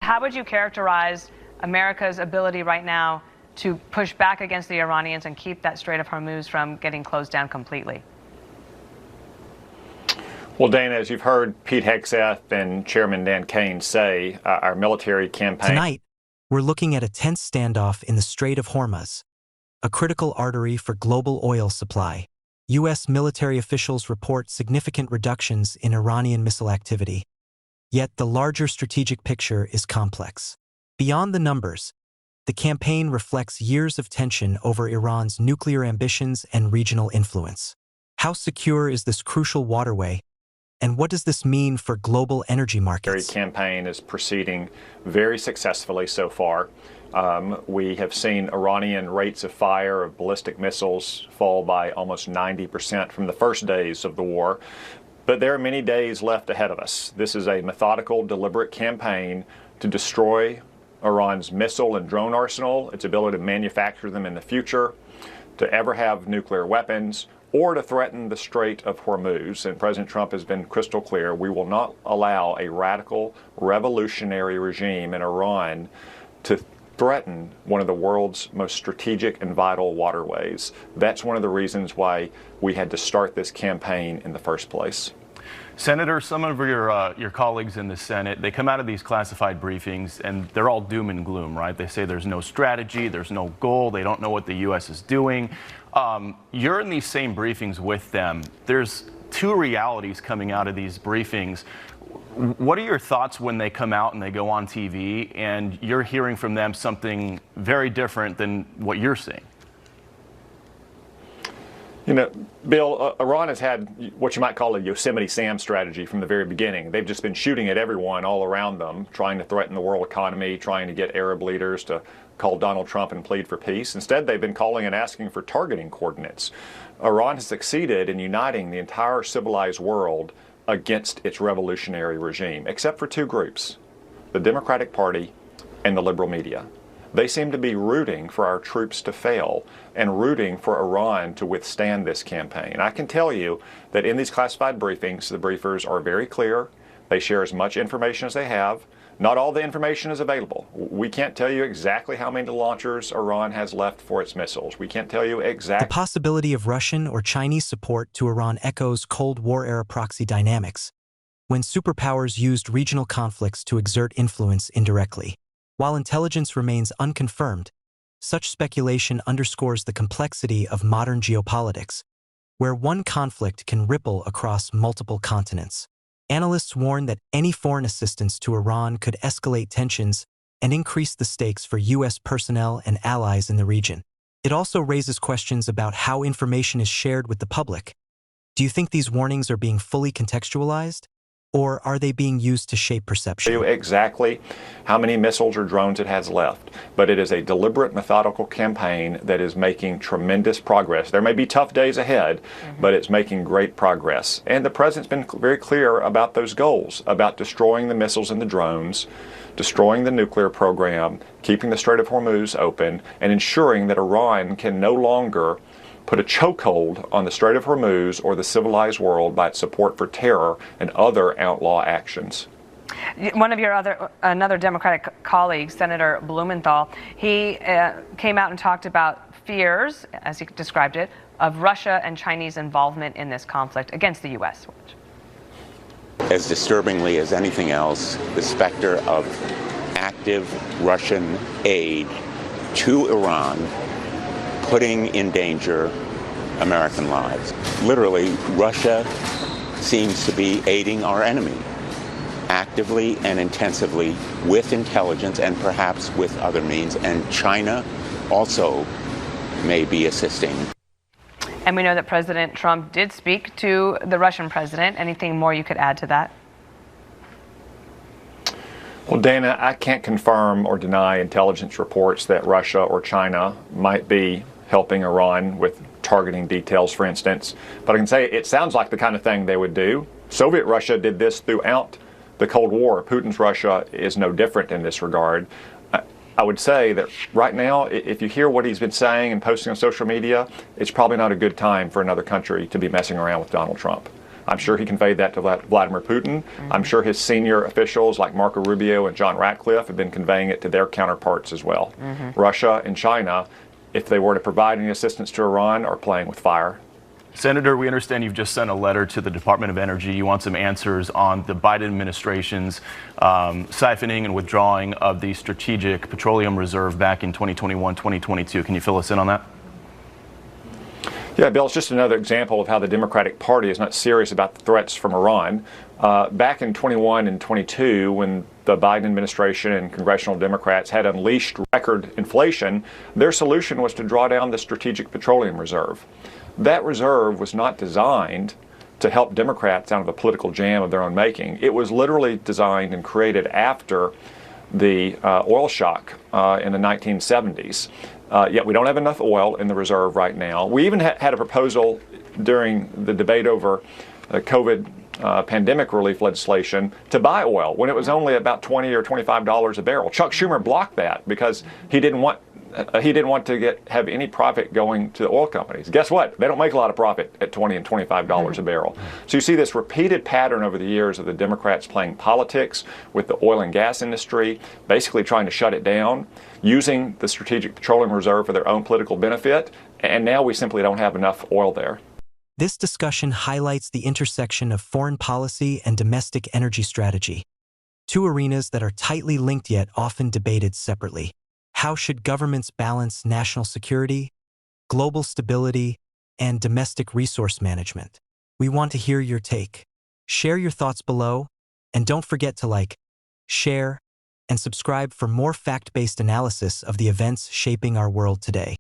How would you characterize America's ability right now to push back against the Iranians and keep that Strait of Hormuz from getting closed down completely? Well, Dana, as you've heard Pete Hegseth and Chairman Dan Kane say, our military campaign... Tonight, we're looking at a tense standoff in the Strait of Hormuz, a critical artery for global oil supply. U.S. military officials report significant reductions in Iranian missile activity. Yet the larger strategic picture is complex. Beyond the numbers, the campaign reflects years of tension over Iran's nuclear ambitions and regional influence. How secure is this crucial waterway, and what does this mean for global energy markets? The campaign is proceeding very successfully so far. We have seen Iranian rates of fire of ballistic missiles fall by almost 90% from the first days of the war. But there are many days left ahead of us. This is a methodical, deliberate campaign to destroy Iran's missile and drone arsenal, its ability to manufacture them in the future, to ever have nuclear weapons, or to threaten the Strait of Hormuz. And President Trump has been crystal clear, we will not allow a radical, revolutionary regime in Iran to threaten one of the world's most strategic and vital waterways. That's one of the reasons why we had to start this campaign in the first place. Senator, some of your colleagues in the Senate, they come out of these classified briefings and they're all doom and gloom, right? They say there's no strategy, there's no goal, they don't know what the U.S. is doing. You're in these same briefings with them. There's two realities coming out of these briefings. What are your thoughts when they come out and they go on TV and you're hearing from them something very different than what you're seeing? You know, Bill, Iran has had what you might call a Yosemite Sam strategy from the very beginning. They've just been shooting at everyone all around them, trying to threaten the world economy, trying to get Arab leaders to call Donald Trump and plead for peace. Instead, they've been calling and asking for targeting coordinates. Iran has succeeded in uniting the entire civilized world against its revolutionary regime, except for two groups, the Democratic Party and the liberal media. They seem to be rooting for our troops to fail and rooting for Iran to withstand this campaign. I can tell you that in these classified briefings, the briefers are very clear. They share as much information as they have. Not all the information is available. We can't tell you exactly how many launchers Iran has left for its missiles. We can't tell you exactly. The possibility of Russian or Chinese support to Iran echoes Cold War-era proxy dynamics, when superpowers used regional conflicts to exert influence indirectly. While intelligence remains unconfirmed, such speculation underscores the complexity of modern geopolitics, where one conflict can ripple across multiple continents. Analysts warn that any foreign assistance to Iran could escalate tensions and increase the stakes for U.S. personnel and allies in the region. It also raises questions about how information is shared with the public. Do you think these warnings are being fully contextualized? Or are they being used to shape perception? Exactly how many missiles or drones it has left, but it is a deliberate, methodical campaign that is making tremendous progress. There may be tough days ahead, but it's making great progress. And the president's been very clear about those goals, about destroying the missiles and the drones, destroying the nuclear program, keeping the Strait of Hormuz open, and ensuring that Iran can no longer put a chokehold on the Strait of Hormuz or the civilized world by its support for terror and other outlaw actions. One of your another Democratic colleagues, Senator Blumenthal, he came out and talked about fears, as he described it, of Russia and Chinese involvement in this conflict against the U.S. As disturbingly as anything else, the specter of active Russian aid to Iran putting in danger American lives. Literally, Russia seems to be aiding our enemy actively and intensively with intelligence and perhaps with other means, and China also may be assisting. And we know that President Trump did speak to the Russian president. Anything more you could add to that? Well, Dana, I can't confirm or deny intelligence reports that Russia or China might be helping Iran with targeting details, for instance. But I can say it sounds like the kind of thing they would do. Soviet Russia did this throughout the Cold War. Putin's Russia is no different in this regard. I would say that right now, if you hear what he's been saying and posting on social media, it's probably not a good time for another country to be messing around with Donald Trump. I'm sure he conveyed that to Vladimir Putin. I'm sure his senior officials like Marco Rubio and John Ratcliffe have been conveying it to their counterparts as well. Russia and China, if they were to provide any assistance to Iran, are playing with fire. Senator, we understand you've just sent a letter to the Department of Energy. You want some answers on the Biden administration's siphoning and withdrawing of the Strategic Petroleum Reserve back in 2021, 2022. Can you fill us in on that? Yeah, Bill, it's just another example of how the Democratic Party is not serious about the threats from Iran. Back in 21 and 22, when the Biden administration and congressional Democrats had unleashed record inflation, their solution was to draw down the Strategic Petroleum Reserve. That reserve was not designed to help Democrats out of a political jam of their own making. It was literally designed and created after the oil shock in the 1970s. Yet we don't have enough oil in the reserve right now. We even had a proposal during the debate over COVID pandemic relief legislation to buy oil when it was only about $20 or $25 a barrel. Chuck Schumer blocked that because he didn't want to have any profit going to the oil companies. Guess what? They don't make a lot of profit at $20 and $25 a barrel. So you see this repeated pattern over the years of the Democrats playing politics with the oil and gas industry, basically trying to shut it down, using the Strategic Petroleum Reserve for their own political benefit, and now we simply don't have enough oil there. This discussion highlights the intersection of foreign policy and domestic energy strategy, two arenas that are tightly linked yet often debated separately. How should governments balance national security, global stability, and domestic resource management? We want to hear your take. Share your thoughts below, and don't forget to like, share, and subscribe for more fact-based analysis of the events shaping our world today.